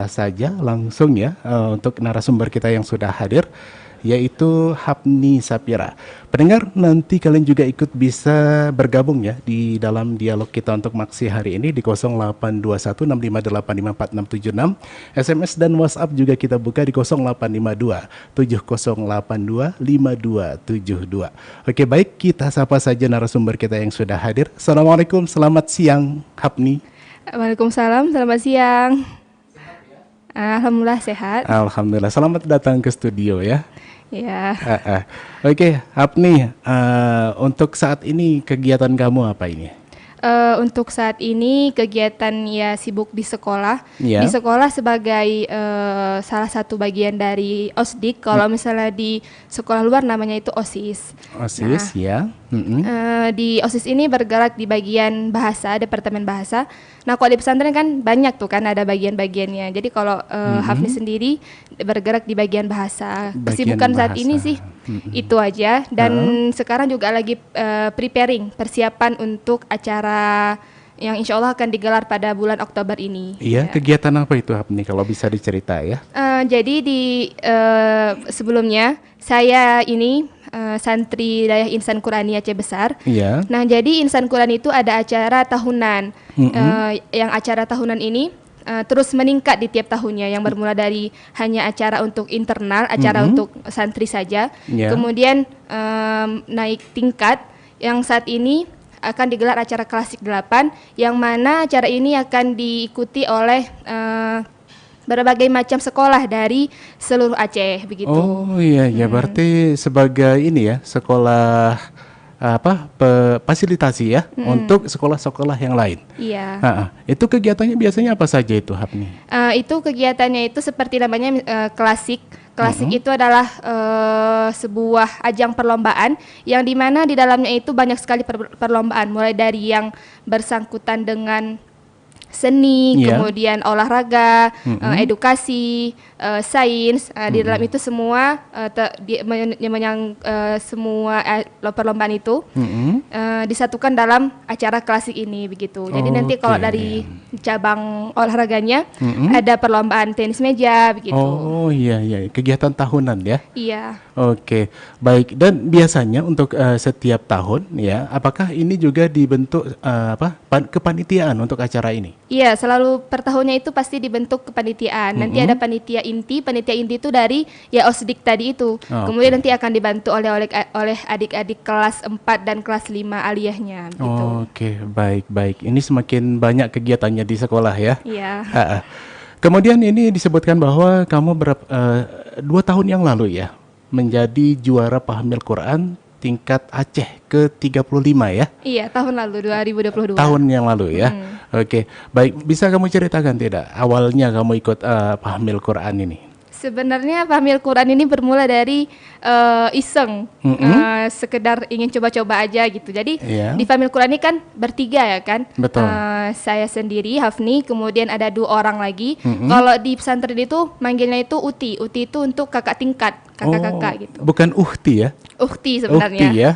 saja langsung ya untuk narasumber kita yang sudah hadir, yaitu Hapni Sapira. Pendengar, nanti kalian juga ikut bisa bergabung ya di dalam dialog kita untuk Maksi hari ini di 082165854676. SMS dan WhatsApp juga kita buka di 08527082525272. Oke, baik, kita sapa saja narasumber kita yang sudah hadir. Assalamualaikum, selamat siang Hapni. Waalaikumsalam, selamat siang. Alhamdulillah sehat. Alhamdulillah, selamat datang ke studio ya. Ya. Oke, Hapni, untuk saat ini kegiatan kamu apa ini? Untuk saat ini kegiatan ya sibuk di sekolah. Ya. Di sekolah sebagai salah satu bagian dari OSDIK. Kalau misalnya di sekolah luar namanya itu OSIS. OSIS, ya. Di OSIS ini bergerak di bagian bahasa, departemen bahasa. Nah, kalau di pesantren kan banyak tuh kan ada bagian-bagiannya. Jadi kalau Hafni sendiri bergerak di bagian bahasa. Kesibukan saat ini sih itu aja. Dan sekarang juga lagi preparing, persiapan untuk acara yang insya Allah akan digelar pada bulan Oktober ini. Iya, ya. Kegiatan apa itu Hapni kalau bisa dicerita ya? Jadi di sebelumnya saya ini santri Dayah Insan Qurani Aceh Besar. Iya. Nah, jadi Insan Qurani itu ada acara tahunan. Yang acara tahunan ini terus meningkat di tiap tahunnya, yang bermula dari hanya acara untuk internal, acara untuk santri saja. Kemudian naik tingkat yang saat ini akan digelar acara klasik 8, yang mana acara ini akan diikuti oleh berbagai macam sekolah dari seluruh Aceh begitu. Oh iya, ya berarti sebagai ini ya, sekolah fasilitasi ya untuk sekolah-sekolah yang lain. Iya. Itu kegiatannya biasanya apa saja itu Hapni? Itu kegiatannya itu seperti namanya klasik. Klasik itu adalah sebuah ajang perlombaan yang dimana di dalamnya itu banyak sekali perlombaan, mulai dari yang bersangkutan dengan seni, kemudian olahraga, edukasi, sains. Di dalam itu semua semua perlombaan itu disatukan dalam acara klasik ini begitu. Jadi nanti kalau dari cabang olahraganya ada perlombaan tenis meja begitu. Oh iya, kegiatan tahunan ya. Iya. Oke, baik. Dan biasanya untuk setiap tahun ya, apakah ini juga dibentuk kepanitiaan untuk acara ini? Iya, selalu per tahunnya itu pasti dibentuk kepanitiaan. Nanti ada panitia inti itu dari ya OSDIK tadi itu. Kemudian nanti akan dibantu oleh adik-adik kelas 4 dan kelas 5 aliyahnya gitu. Oke, baik. Ini semakin banyak kegiatannya di sekolah ya. Iya. Kemudian ini disebutkan bahwa kamu 2 tahun yang lalu ya menjadi juara Pahmil Quran tingkat Aceh ke-35 ya? Iya, tahun lalu 2022. Tahun yang lalu ya. Oke, baik. Bisa kamu ceritakan tidak awalnya kamu ikut Pahmil Quran ini? Sebenarnya Pahmil Quran ini bermula dari iseng, sekedar ingin coba-coba aja gitu. Jadi di Pahmil Quran ini kan bertiga ya kan? Betul. Saya sendiri, Hafni, kemudian ada 2 orang lagi. Kalau di pesantren itu manggilnya itu Uti. Uti itu untuk kakak tingkat, kakak-kakak gitu. Bukan Uhti ya? Uhti sebenarnya. Uhti ya?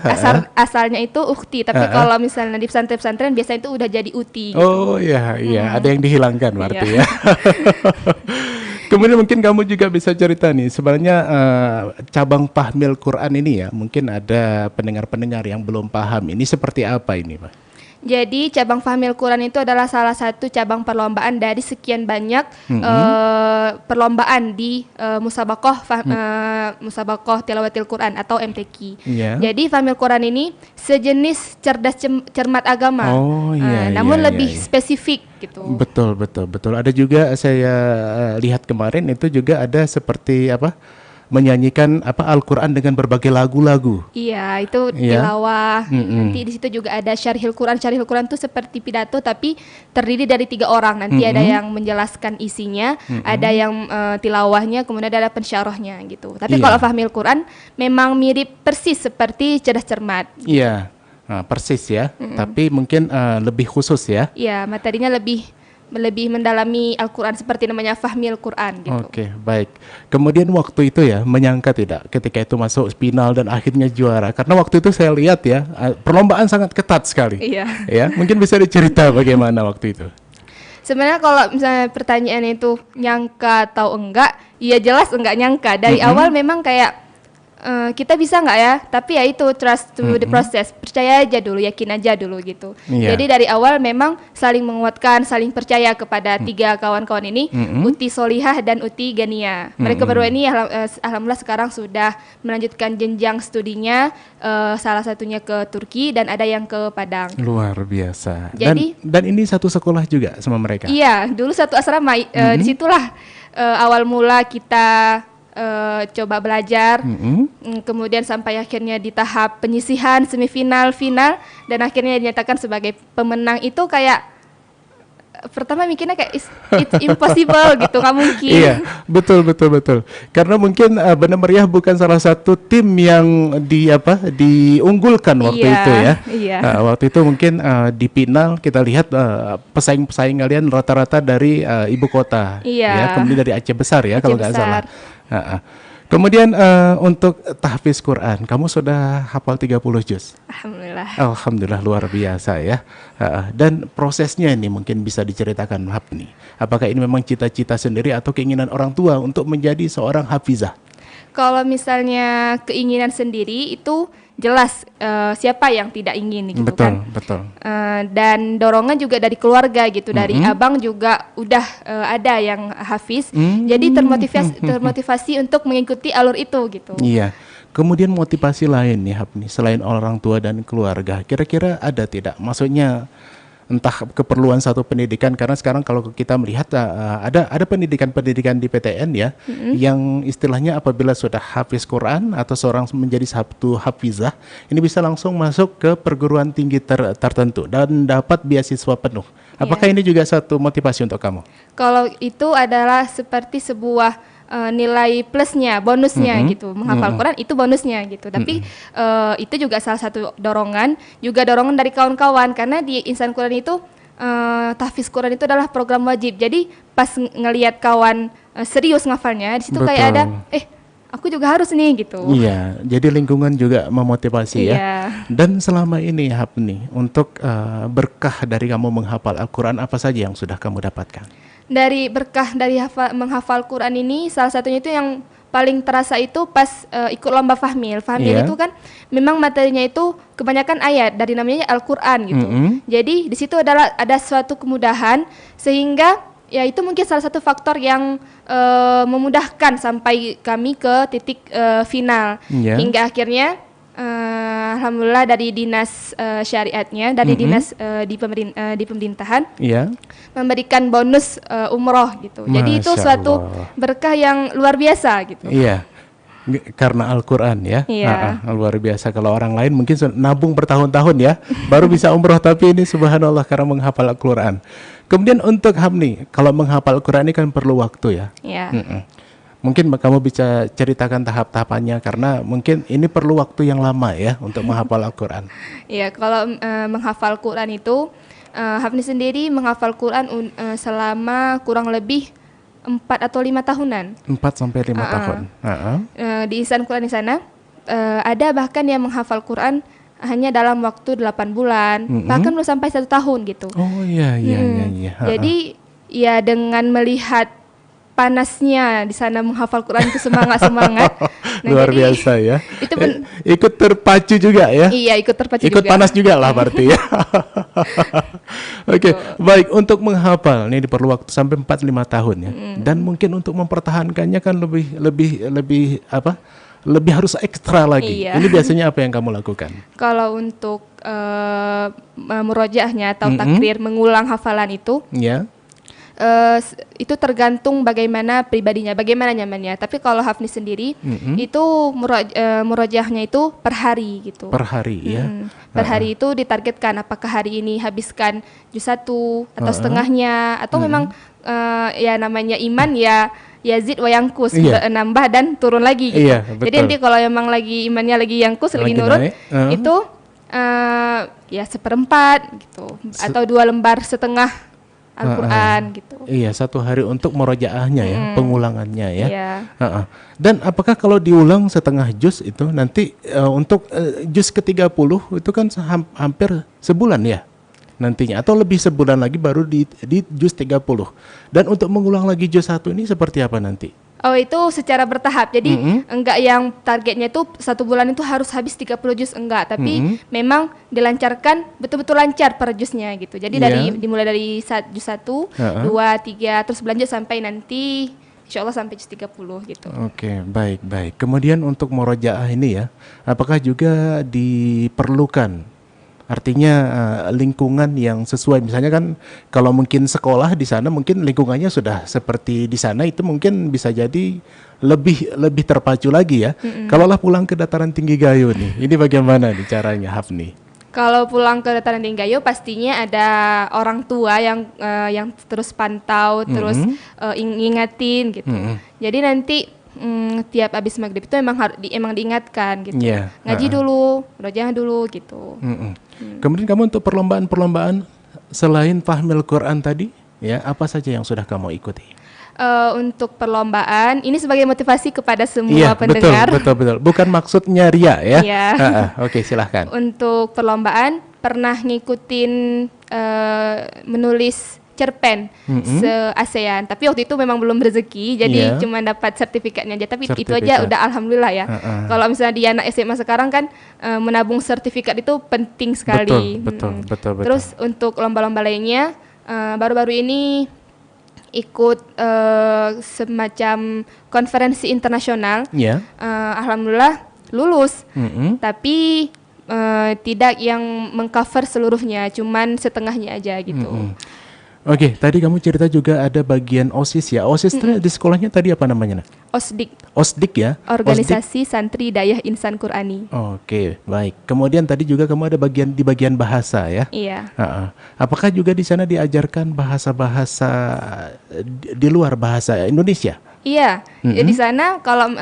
Asalnya itu Uhti, tapi kalau misalnya di pesantren biasanya itu udah jadi Uti gitu. Oh iya, ada yang dihilangkan berarti ya. Kemudian mungkin kamu juga bisa cerita nih, sebenarnya cabang Pahmil Quran ini ya, mungkin ada pendengar-pendengar yang belum paham, ini seperti apa ini Pak? Jadi cabang Pahmil Quran itu adalah salah satu cabang perlombaan dari sekian banyak perlombaan di Musabakoh Tilawatil Quran atau MTQ. Jadi Pahmil Quran ini sejenis cerdas cermat agama, namun lebih spesifik gitu. Betul. Ada juga saya lihat kemarin itu juga ada seperti menyanyikan Al-Quran dengan berbagai lagu-lagu. Iya, itu tilawah. Nanti di situ juga ada syarhil Quran. Syarhil Quran itu seperti pidato tapi terdiri dari 3 orang. Nanti ada yang menjelaskan isinya, ada yang tilawahnya, kemudian ada pensyarahnya gitu. Tapi kalau Fahmil Quran memang mirip persis seperti cerdas cermat. Iya. Persis ya. Tapi mungkin lebih khusus ya. Iya, materinya lebih mendalami Al-Quran, seperti namanya Fahmil Quran gitu. Oke, baik. Kemudian waktu itu ya, menyangka tidak ketika itu masuk final dan akhirnya juara? Karena waktu itu saya lihat ya, perlombaan sangat ketat sekali. Iya. Ya, mungkin bisa dicerita bagaimana waktu itu? Sebenarnya kalau misalnya pertanyaan itu nyangka atau enggak, ya jelas enggak nyangka. Dari awal memang kayak kita bisa nggak ya? Tapi ya itu trust to the process, percaya aja dulu, yakin aja dulu gitu. Iya. Jadi dari awal memang saling menguatkan, saling percaya kepada tiga kawan-kawan ini, Uti Solihah dan Uti Gania. Mereka berdua ini alhamdulillah sekarang sudah melanjutkan jenjang studinya, salah satunya ke Turki dan ada yang ke Padang. Luar biasa. Jadi dan ini satu sekolah juga sama mereka. iya, dulu satu asrama. Disitulah awal mula kita coba belajar, kemudian sampai akhirnya di tahap penyisihan, semifinal, final, dan akhirnya dinyatakan sebagai pemenang. Itu kayak pertama mikirnya kayak it's impossible gitu, nggak mungkin. Iya, betul. Karena mungkin Banda Meriah bukan salah satu tim yang diunggulkan waktu itu ya. Iya. Waktu itu mungkin di final kita lihat pesaing-pesaing kalian rata-rata dari ibu kota, Iya. ya, kemudian dari Aceh Besar ya kalau nggak Besar. salah. Kemudian untuk tahfiz Quran, kamu sudah hafal 30 juz? Alhamdulillah. Alhamdulillah, luar biasa ya. Dan prosesnya ini mungkin bisa diceritakan Hafni. Apakah ini memang cita-cita sendiri atau keinginan orang tua untuk menjadi seorang hafizah? Kalau misalnya keinginan sendiri itu jelas siapa yang tidak ingin gitu kan. Betul. Dan dorongan juga dari keluarga gitu, dari abang juga udah ada yang hafiz, jadi termotivasi untuk mengikuti alur itu gitu. Iya. Kemudian motivasi lain nih Hafni, selain orang tua dan keluarga, kira-kira ada tidak? Maksudnya entah keperluan satu pendidikan, karena sekarang kalau kita melihat ada pendidikan di PTN ya, yang istilahnya apabila sudah hafiz Quran atau seorang menjadi satu hafizah, ini bisa langsung masuk ke perguruan tinggi tertentu dan dapat beasiswa penuh. Apakah ini juga satu motivasi untuk kamu? Kalau itu adalah seperti sebuah nilai plusnya, bonusnya gitu. Menghafal Quran itu bonusnya gitu. Tapi itu juga salah satu dorongan, juga dorongan dari kawan-kawan, karena di Insan Quran itu tahfiz Quran itu adalah program wajib. Jadi pas ngelihat kawan serius ngafalnya, di situ kayak ada aku juga harus nih gitu. Iya, jadi lingkungan juga memotivasi ya. Dan selama ini Hafni, untuk berkah dari kamu menghafal Al-Quran, apa saja yang sudah kamu dapatkan? Dari berkah dari menghafal Quran ini, salah satunya itu yang paling terasa itu pas ikut lomba Fahmil. Fahmil itu kan memang materinya itu kebanyakan ayat, dari namanya Al-Quran gitu. Jadi di situ ada suatu kemudahan, sehingga ya itu mungkin salah satu faktor yang memudahkan sampai kami ke titik final. Hingga akhirnya alhamdulillah dari dinas syariatnya, dari dinas di pemerintahan memberikan bonus umroh gitu. Jadi itu suatu berkah yang luar biasa gitu. Iya, karena Al-Quran ya. Luar biasa. Kalau orang lain mungkin nabung bertahun-tahun ya baru bisa umroh, tapi ini subhanallah karena menghafal Al-Quran. Kemudian untuk Hafni, kalau menghafal Al-Quran ini kan perlu waktu ya. Mungkin kamu bisa ceritakan tahap-tahapannya, karena mungkin ini perlu waktu yang lama ya untuk menghafal Al-Quran. Iya, kalau menghafal Quran itu, Hafni sendiri menghafal Quran selama kurang lebih 4 atau 5 tahunan. 4 sampai 5 tahun. Di Insan Quran di sana ada bahkan yang menghafal Quran hanya dalam waktu 8 bulan, bahkan belum sampai 1 tahun gitu. Oh iya. Jadi ya dengan melihat panasnya di sana menghafal Quran itu semangat. Luar biasa ya. Itu ikut terpacu juga ya. Iya, ikut terpacu ikut juga. Panas juga lah berarti ya. Oke, baik, untuk menghafal ini perlu waktu sampai 4-5 tahun ya. Dan mungkin untuk mempertahankannya kan lebih harus ekstra lagi. Ini biasanya apa yang kamu lakukan? Kalau untuk murojaahnya atau takrir, mengulang hafalan itu, itu tergantung bagaimana pribadinya, bagaimana nyamannya. Tapi kalau Hafni sendiri itu murojaahnya itu per hari gitu. Per hari ya. Per hari itu ditargetkan apakah hari ini habiskan juz 1 atau setengahnya, atau memang ya namanya iman ya yazid wa yangkus, nambah dan turun lagi gitu. Jadi nanti kalau memang lagi imannya lagi yangkus, lagi nurun, itu ya 1/4 gitu, atau 2 lembar setengah Al-Quran gitu. Iya, 1 hari untuk murojaahnya ya, pengulangannya ya. Dan apakah kalau diulang setengah juz itu nanti untuk juz ke-30 itu kan hampir sebulan ya? nantinya, atau lebih sebulan lagi baru di juz 30. Dan untuk mengulang lagi juz 1 ini seperti apa nanti? Oh, itu secara bertahap. Jadi enggak yang targetnya itu 1 bulan itu harus habis 30 juz, enggak. Tapi memang dilancarkan, betul-betul lancar per juznya gitu. Jadi dimulai dari juz 1, 2, 3, terus berlanjut sampai nanti insya Allah sampai juz 30 gitu. Oke, baik. Kemudian untuk murojaah ini ya, apakah juga diperlukan? Artinya lingkungan yang sesuai, misalnya kan kalau mungkin sekolah di sana mungkin lingkungannya sudah seperti di sana, itu mungkin bisa jadi lebih terpacu lagi ya. Kalaulah pulang ke dataran tinggi Gayo nih, ini bagaimana nih caranya Hafni? Kalau pulang ke dataran tinggi Gayo pastinya ada orang tua yang terus pantau, terus ingatin gitu. Jadi nanti tiap habis maghrib itu emang diingatkan gitu. Ngaji dulu, jangan dulu gitu. Kemudian kamu untuk perlombaan selain Fahmil Quran tadi, ya apa saja yang sudah kamu ikuti? Untuk perlombaan ini sebagai motivasi kepada semua pendengar. Betul. Bukan maksudnya ria ya. Iya. Oke, silahkan. Untuk perlombaan pernah ngikutin menulis cerpen se-ASEAN, tapi waktu itu memang belum rezeki, jadi cuma dapat sertifikatnya aja. Tapi itu aja udah alhamdulillah ya. Kalau misalnya di anak SMA sekarang kan menabung sertifikat itu penting sekali. Betul. Terus untuk lomba-lomba lainnya baru-baru ini ikut semacam konferensi internasional. Alhamdulillah lulus. Tapi tidak yang mengcover seluruhnya, cuman setengahnya aja gitu. Oke, tadi kamu cerita juga ada bagian OSIS ya. OSIS di sekolahnya tadi apa namanya? OSDIK ya? Organisasi Santri Dayah Insan Qurani. Oke, baik. Kemudian tadi juga kamu ada di bagian bahasa ya? Iya. Apakah juga di sana diajarkan bahasa-bahasa di luar bahasa Indonesia? Iya. Di sana kalau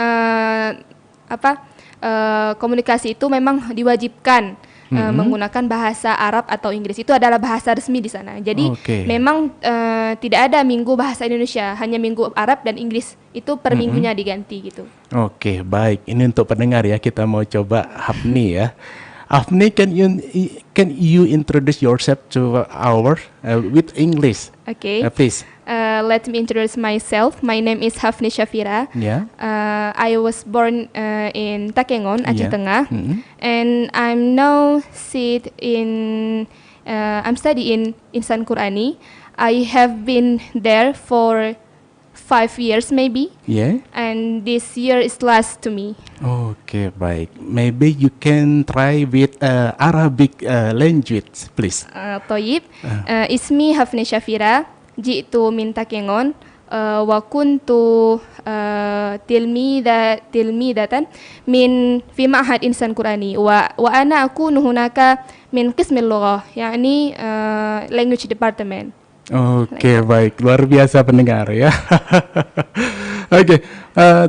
komunikasi itu memang diwajibkan menggunakan bahasa Arab atau Inggris. Itu adalah bahasa resmi di sana. Jadi memang tidak ada minggu bahasa Indonesia, hanya minggu Arab dan Inggris. Itu per minggunya diganti gitu. Oke, baik. Ini untuk pendengar ya, kita mau coba Hafni ya. Hafni, can you introduce yourself to our with English? Okay. Please. Let me introduce myself. My name is Hafni Syafira. I was born in Takengon, Aceh Tengah, and I'm now I'm studying Insan Qurani. I have been there for 5 years maybe. And this year is last to me. Okay, baik. Maybe you can try with Arabic language, please. Toyib. Ismi Hafni Syafira. Jitu min Takengon. Wa kuntu tilmidatan min fi ma'had Insan Qurani. Wa ana akunu hunaka min qismil lughah, yakni language department. Oke, baik, luar biasa pendengar ya.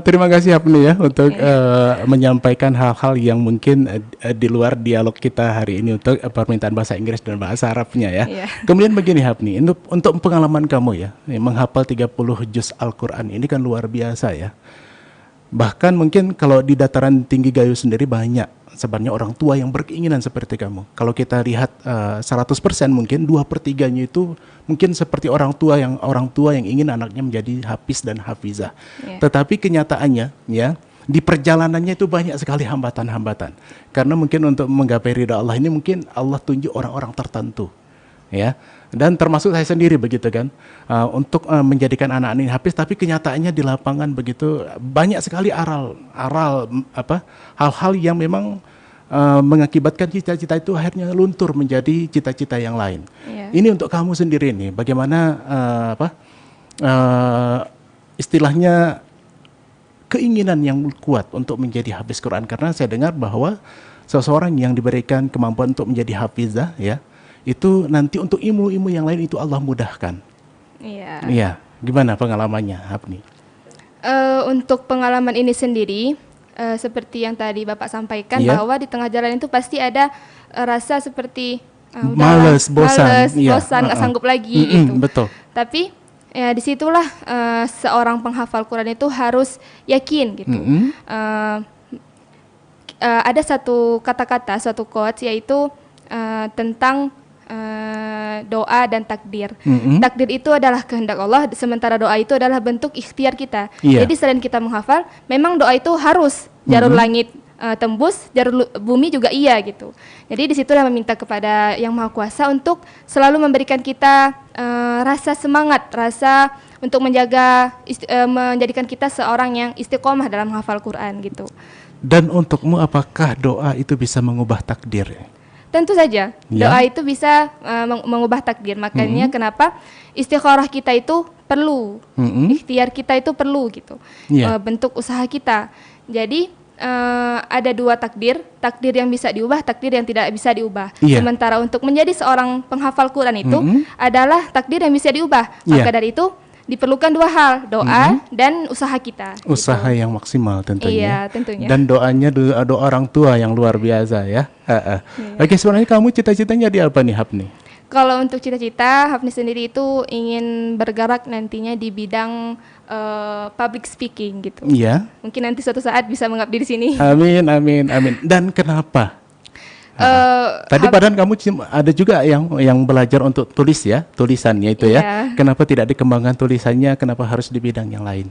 Terima kasih Hafni ya untuk menyampaikan hal-hal yang mungkin di luar dialog kita hari ini untuk permintaan bahasa Inggris dan bahasa Arabnya ya. Kemudian begini Hafni, untuk pengalaman kamu ya, menghafal 30 juz Al-Quran ini kan luar biasa ya. Bahkan mungkin kalau di dataran tinggi Gayo sendiri banyak sebenarnya orang tua yang berkeinginan seperti kamu. Kalau kita lihat 100% mungkin 2/3-nya itu mungkin seperti orang tua yang ingin anaknya menjadi hafiz dan hafizah. Tetapi kenyataannya ya, di perjalanannya itu banyak sekali hambatan-hambatan. Karena mungkin untuk menggapai ridha Allah ini mungkin Allah tunjuk orang-orang tertentu. Ya, dan termasuk saya sendiri begitu kan, untuk menjadikan anak ini hafiz, tapi kenyataannya di lapangan begitu banyak sekali hal-hal yang memang mengakibatkan cita-cita itu akhirnya luntur menjadi cita-cita yang lain. Ini untuk kamu sendiri nih, bagaimana istilahnya keinginan yang kuat untuk menjadi hafiz Quran, karena saya dengar bahwa seseorang yang diberikan kemampuan untuk menjadi hafizah ya, itu nanti untuk ilmu-ilmu yang lain itu Allah mudahkan. Iya. Gimana pengalamannya, Hafni? Untuk pengalaman ini sendiri, seperti yang tadi Bapak sampaikan, bahwa di tengah jalan itu pasti ada rasa seperti males, bosan, nggak sanggup lagi gitu. Betul. Tapi ya disitulah seorang penghafal Quran itu harus yakin gitu. Ada satu kata-kata, suatu quotes, yaitu tentang doa dan takdir. Takdir itu adalah kehendak Allah, sementara doa itu adalah bentuk ikhtiar kita. Iya. Jadi selain kita menghafal, memang doa itu harus jarur langit tembus, jarur bumi juga iya gitu. Jadi disitulah meminta kepada Yang Maha Kuasa untuk selalu memberikan kita rasa semangat, rasa untuk menjadikan kita seorang yang istiqomah dalam menghafal Quran gitu. Dan untukmu apakah doa itu bisa mengubah takdir? Tentu saja, Ya. doa itu bisa mengubah takdir. Makanya kenapa istikharah kita itu perlu, ikhtiar kita itu perlu gitu, Ya. bentuk usaha kita. Jadi ada dua takdir yang bisa diubah, takdir yang tidak bisa diubah. Iya. Sementara untuk menjadi seorang penghafal Quran itu adalah takdir yang bisa diubah. Iya. Maka dari itu diperlukan dua hal, doa dan usaha kita. Usaha yang maksimal tentunya. Iya, tentunya. Dan doanya doa orang tua yang luar biasa ya. Oke, sebenarnya kamu cita-citanya di apa nih, Hapni? Kalau untuk cita-cita, Hafni sendiri itu ingin bergerak nantinya di bidang public speaking gitu. Iya. Mungkin nanti suatu saat bisa mengabdi di sini. Amin, amin, amin. Dan kenapa? Tadi padahal kamu ada juga yang belajar untuk tulis ya, tulisannya itu Iya. ya. Kenapa tidak dikembangkan tulisannya? Kenapa harus di bidang yang lain?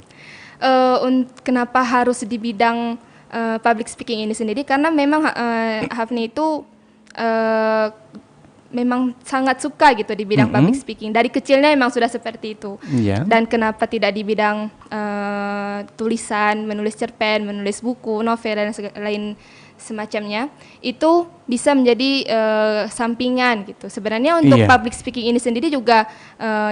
Kenapa harus di bidang public speaking ini sendiri? Karena memang Hafni itu memang sangat suka gitu di bidang public speaking. Dari kecilnya memang sudah seperti itu. Iya. Dan kenapa tidak di bidang tulisan, menulis cerpen, menulis buku, novel dan lain semacamnya, itu bisa menjadi sampingan gitu. Sebenarnya untuk Iya. public speaking ini sendiri juga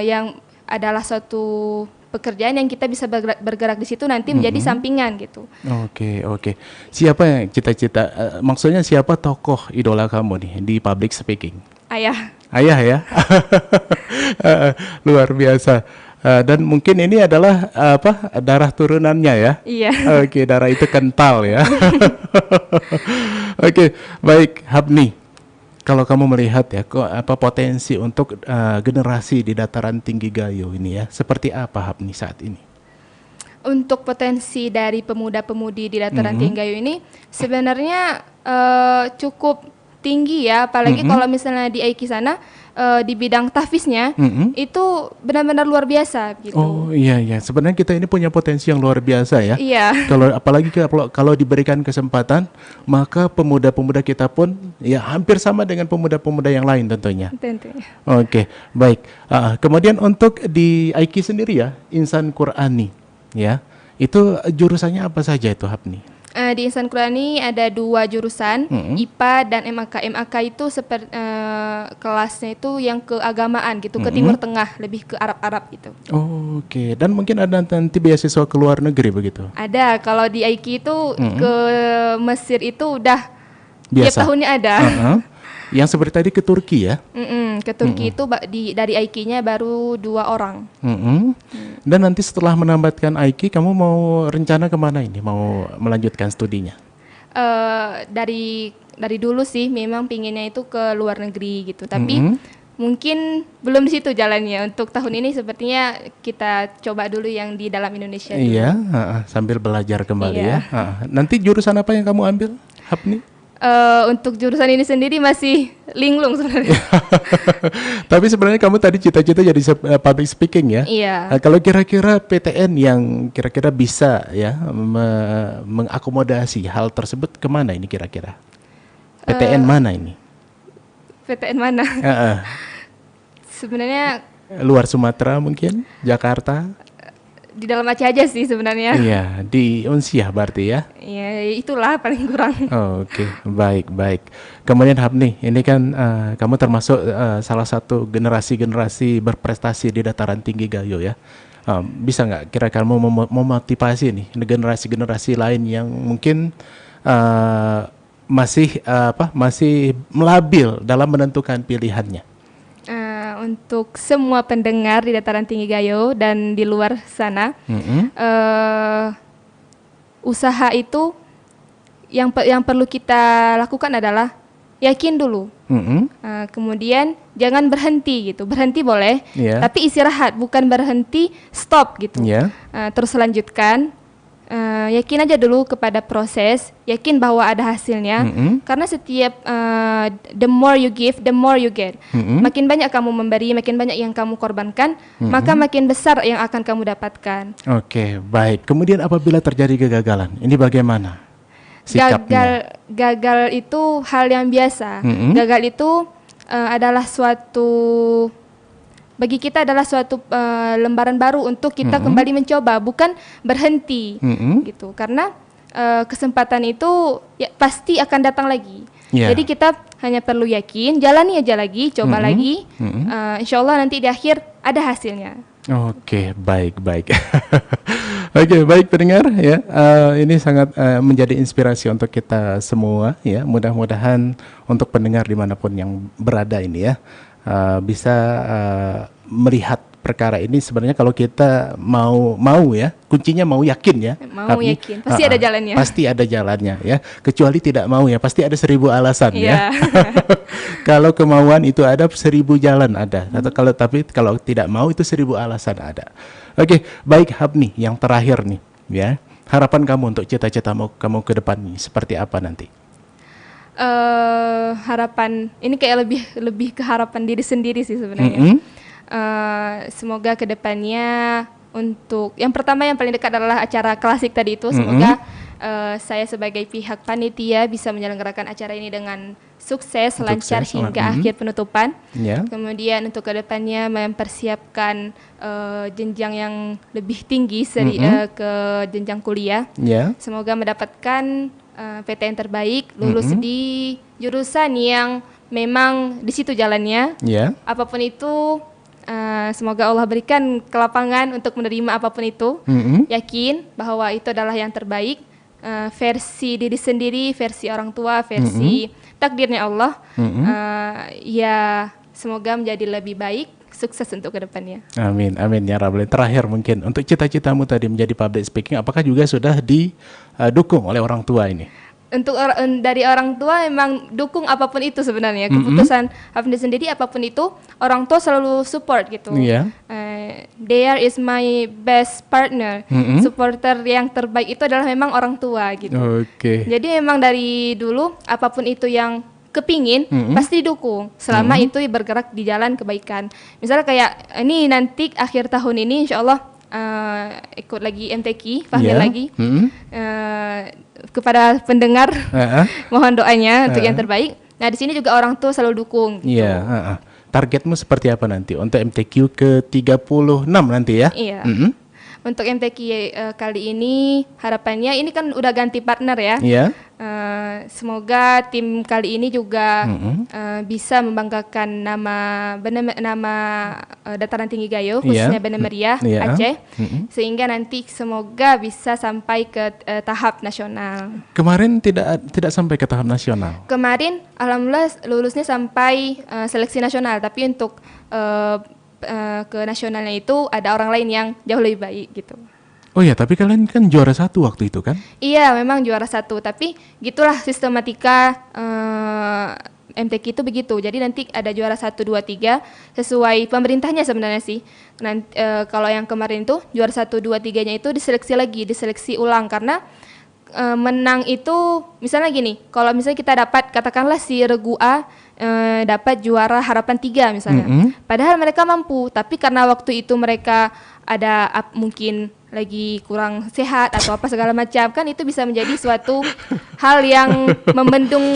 yang adalah suatu pekerjaan yang kita bisa bergerak di situ nanti menjadi sampingan gitu. Oke, oke. Siapa yang cita-cita? Maksudnya siapa tokoh idola kamu nih di public speaking? Ayah. Ayah ya. Luar biasa. Dan mungkin ini adalah darah turunannya ya. Iya. Oke, darah itu kental ya. Oke, baik Hapni. Kalau kamu melihat ya, potensi untuk generasi di dataran tinggi Gayo ini ya, seperti apa Hapni saat ini? Untuk potensi dari pemuda-pemudi di dataran tinggi Gayo ini sebenarnya cukup tinggi ya, apalagi kalau misalnya di Aiki sana di bidang tahfiznya itu benar-benar luar biasa gitu. Oh iya iya, sebenarnya kita ini punya potensi yang luar biasa ya. Iya. Kalau apalagi kalau diberikan kesempatan, maka pemuda-pemuda kita pun ya hampir sama dengan pemuda-pemuda yang lain tentunya. Tentunya. Oke, baik. Kemudian untuk di Aiki sendiri ya, Insan Qurani ya, itu jurusannya apa saja itu Hapni? Di Insan Qurani ada 2 jurusan, IPA dan MAK. MAK itu kelasnya itu yang keagamaan gitu, ke Timur Tengah, lebih ke Arab-Arab gitu. Oke, dan mungkin ada nanti beasiswa ke luar negeri begitu? Ada, kalau di Aiki itu ke Mesir itu udah tiap Biasa. tahunnya ada. Yang seperti tadi ke Turki ya? Ke Turki itu dari Aiki-nya baru 2 orang. Dan nanti setelah menambatkan Aiki, kamu mau rencana kemana ini? Mau melanjutkan studinya? Dari dulu sih memang pinginnya itu ke luar negeri gitu, tapi mungkin belum di situ jalannya. Untuk tahun ini sepertinya kita coba dulu yang di dalam Indonesia dulu. Iya, sambil belajar kembali Iya. ya. Nanti jurusan apa yang kamu ambil, Hapni? Untuk jurusan ini sendiri masih linglung sebenarnya. Tapi sebenarnya kamu tadi cita-cita jadi public speaking ya? Iya. Kalau kira-kira PTN yang kira-kira bisa ya mengakomodasi hal tersebut kemana ini kira-kira? PTN mana ini? PTN mana? Sebenarnya Luar Sumatera mungkin? Jakarta? di dalam Aceh aja sih sebenarnya. Iya, di Unsiah berarti ya? Ya itulah paling kurang. Oke, baik, baik. Kemudian Hapni, ini kan kamu termasuk salah satu generasi-generasi berprestasi di dataran tinggi Gayo ya. Bisa nggak kira-kira mau memotivasi nih generasi-generasi lain yang mungkin masih melabil dalam menentukan pilihannya? Untuk semua pendengar di dataran tinggi Gayo dan di luar sana, usaha itu yang perlu kita lakukan adalah yakin dulu. Kemudian jangan berhenti gitu. Berhenti boleh, tapi istirahat, bukan berhenti stop gitu. Terus lanjutkan. yakin aja dulu kepada proses, yakin bahwa ada hasilnya. Karena setiap the more you give, the more you get. Makin banyak kamu memberi, makin banyak yang kamu korbankan, maka makin besar yang akan kamu dapatkan. Oke, baik. Kemudian apabila terjadi kegagalan, ini bagaimana sikapnya? Gagal itu hal yang biasa. Gagal itu adalah bagi kita adalah suatu lembaran baru untuk kita kembali mencoba, bukan berhenti gitu. Karena kesempatan itu ya, pasti akan datang lagi. Jadi kita hanya perlu yakin, jalani aja lagi, coba lagi. Insya Allah nanti di akhir ada hasilnya. Oke, baik. Oke, baik pendengar ya. Ini sangat menjadi inspirasi untuk kita semua ya. Mudah-mudahan untuk pendengar dimanapun yang berada ini ya. Bisa melihat perkara ini sebenarnya kalau kita mau ya, kuncinya mau yakin ya. Yakin, pasti ada jalannya. Pasti ada jalannya ya. Kecuali tidak mau ya, pasti ada 1000 alasan ya. Kalau kemauan itu ada 1000 jalan ada. Kalau tidak mau itu 1000 alasan ada. Oke, baik Hapni, yang terakhir nih ya. Harapan kamu untuk cita-cita kamu ke depan nih seperti apa nanti? Harapan ini kayak lebih ke harapan diri sendiri sih sebenarnya. Semoga kedepannya untuk yang pertama yang paling dekat adalah acara klasik tadi itu. Semoga saya sebagai pihak panitia bisa menyelenggarakan acara ini dengan sukses, lancar hingga akhir penutupan. Kemudian untuk kedepannya mempersiapkan jenjang yang lebih tinggi ke jenjang kuliah. Semoga mendapatkan PTN terbaik, lulus di jurusan yang memang di situ jalannya. Apapun itu, semoga Allah berikan kelapangan untuk menerima apapun itu. Yakin bahwa itu adalah yang terbaik, versi diri sendiri, versi orang tua, versi takdirnya Allah. Ya, semoga menjadi lebih baik. Sukses untuk kedepannya. Amin ya Rabbal. Terakhir mungkin untuk cita-citamu tadi menjadi public speaking, apakah juga sudah didukung oleh orang tua ini? Untuk dari orang tua memang dukung apapun itu sebenarnya. Keputusan Hafni sendiri apapun itu orang tua selalu support gitu. There is my best partner. Supporter yang terbaik itu adalah memang orang tua gitu. Jadi memang dari dulu apapun itu yang kepingin pasti didukung selama itu bergerak di jalan kebaikan. Misalnya kayak ini nanti akhir tahun ini insya Allah ikut lagi MTQ, Fahmi lagi. Kepada pendengar mohon doanya untuk yang terbaik. Nah di sini juga orang tua selalu dukung. Gitu. Targetmu seperti apa nanti untuk MTQ ke-36 nanti ya? Untuk MTQ kali ini harapannya ini kan udah ganti partner ya. Semoga tim kali ini juga bisa membanggakan nama Dataran Tinggi Gayo khususnya Banda Meriah Aceh, sehingga nanti semoga bisa sampai ke tahap nasional. Kemarin tidak sampai ke tahap nasional. Kemarin alhamdulillah lulusnya sampai seleksi nasional, tapi untuk ke nasionalnya itu ada orang lain yang jauh lebih baik gitu. Oh ya, tapi kalian kan juara 1 waktu itu kan? Iya, memang juara 1, tapi gitulah sistematika MTQ itu begitu. Jadi nanti ada juara 1, 2, 3 sesuai pemerintahnya sebenarnya sih. Nanti kalau yang kemarin itu juara 1, 2, 3-nya itu diseleksi ulang karena menang itu misalnya gini, kalau misalnya kita dapat katakanlah si Regu A dapat juara harapan 3 misalnya. Padahal mereka mampu, tapi karena waktu itu mereka ada mungkin lagi kurang sehat atau apa segala macam, kan itu bisa menjadi suatu hal yang membendung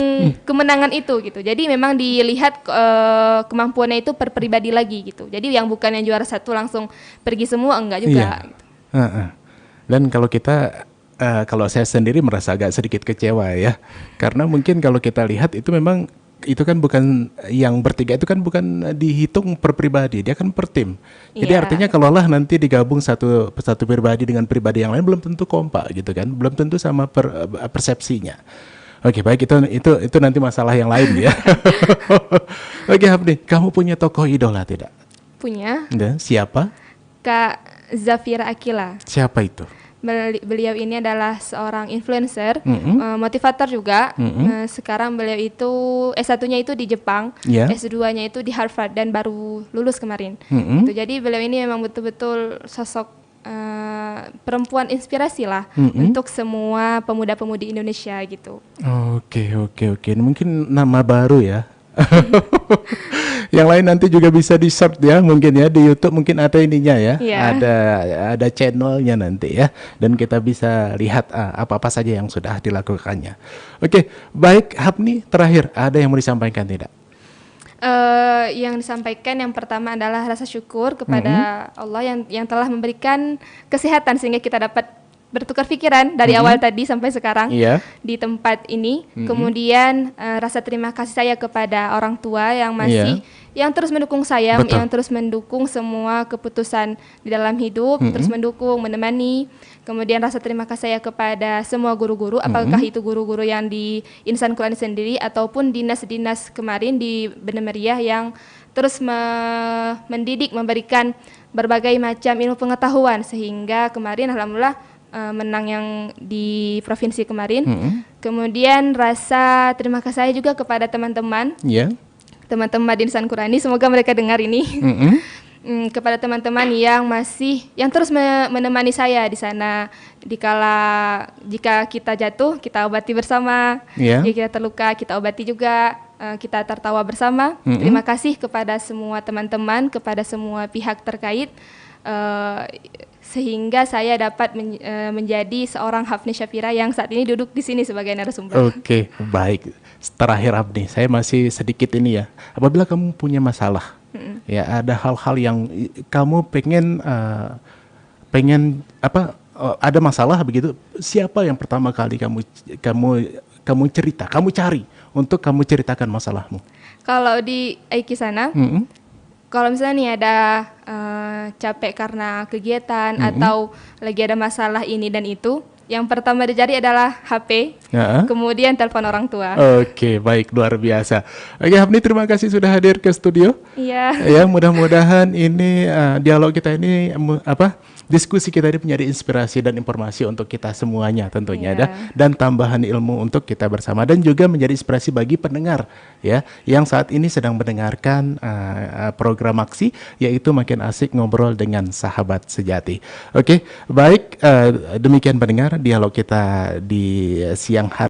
kemenangan itu gitu. Jadi memang dilihat kemampuannya itu per pribadi lagi gitu. Jadi yang bukan yang juara 1 langsung pergi semua, enggak juga. Gitu. Dan kalau saya sendiri merasa agak sedikit kecewa ya, karena mungkin kalau kita lihat itu memang itu kan bukan yang bertiga, itu kan bukan dihitung per pribadi, dia kan per tim. Jadi artinya kalau lah nanti digabung satu pribadi dengan pribadi yang lain belum tentu kompak gitu kan, belum tentu sama persepsinya. Oke, baik, itu nanti masalah yang lain ya. Oke, Hapni, kamu punya tokoh idola tidak? Punya. Siapa? Kak Zafira Akila. Siapa itu? Beliau ini adalah seorang influencer, motivator juga. Sekarang beliau itu S1-nya itu di Jepang, S2-nya itu di Harvard dan baru lulus kemarin. Jadi beliau ini memang betul-betul sosok perempuan inspirasi lah untuk semua pemuda-pemudi Indonesia gitu. Oke. Mungkin nama baru ya. Yang lain nanti juga bisa di search ya, mungkin ya di YouTube mungkin ada ininya ya, ada channelnya nanti ya, dan kita bisa lihat apa-apa saja yang sudah dilakukannya. Oke, baik Hapni, terakhir ada yang mau disampaikan tidak? Yang disampaikan yang pertama adalah rasa syukur kepada Allah yang telah memberikan kesehatan sehingga kita dapat bertukar pikiran dari awal tadi sampai sekarang di tempat ini. Kemudian rasa terima kasih saya kepada orang tua yang masih yang terus mendukung saya, yang terus mendukung semua keputusan di dalam hidup, terus mendukung, menemani. Kemudian rasa terima kasih saya kepada semua guru-guru, apakah itu guru-guru yang di Insan Quran sendiri ataupun dinas-dinas kemarin di Bina Meriah yang terus mendidik, memberikan berbagai macam ilmu pengetahuan sehingga kemarin alhamdulillah menang yang di provinsi kemarin. Kemudian rasa terima kasih saya juga kepada teman-teman, teman-teman di Insan Qurani, semoga mereka dengar ini. Kepada teman-teman yang terus menemani saya di sana jika kita jatuh kita obati bersama, jika kita terluka kita obati juga, kita tertawa bersama. Terima kasih kepada semua teman-teman, kepada semua pihak terkait, sehingga saya dapat menjadi seorang Hafni Syafira yang saat ini duduk di sini sebagai narasumber. Oke, baik. Terakhir Hapni, saya masih sedikit ini ya. Apabila kamu punya masalah, ya ada hal-hal yang kamu pengen ada masalah begitu, siapa yang pertama kali kamu cerita, kamu cari untuk kamu ceritakan masalahmu? Kalau di Aiki sana, kalau misalnya nih ada capek karena kegiatan atau lagi ada masalah ini dan itu, yang pertama dicari adalah HP, kemudian telepon orang tua. Oke, baik, luar biasa. Oke, Hapni, terima kasih sudah hadir ke studio. Iya. Ya, mudah-mudahan ini dialog kita ini diskusi kita ini menjadi inspirasi dan informasi untuk kita semuanya tentunya dan tambahan ilmu untuk kita bersama, dan juga menjadi inspirasi bagi pendengar ya yang saat ini sedang mendengarkan program Aksi, yaitu Makin Asik Ngobrol dengan Sahabat Sejati. Oke, baik, demikian pendengar dialog kita di siang hari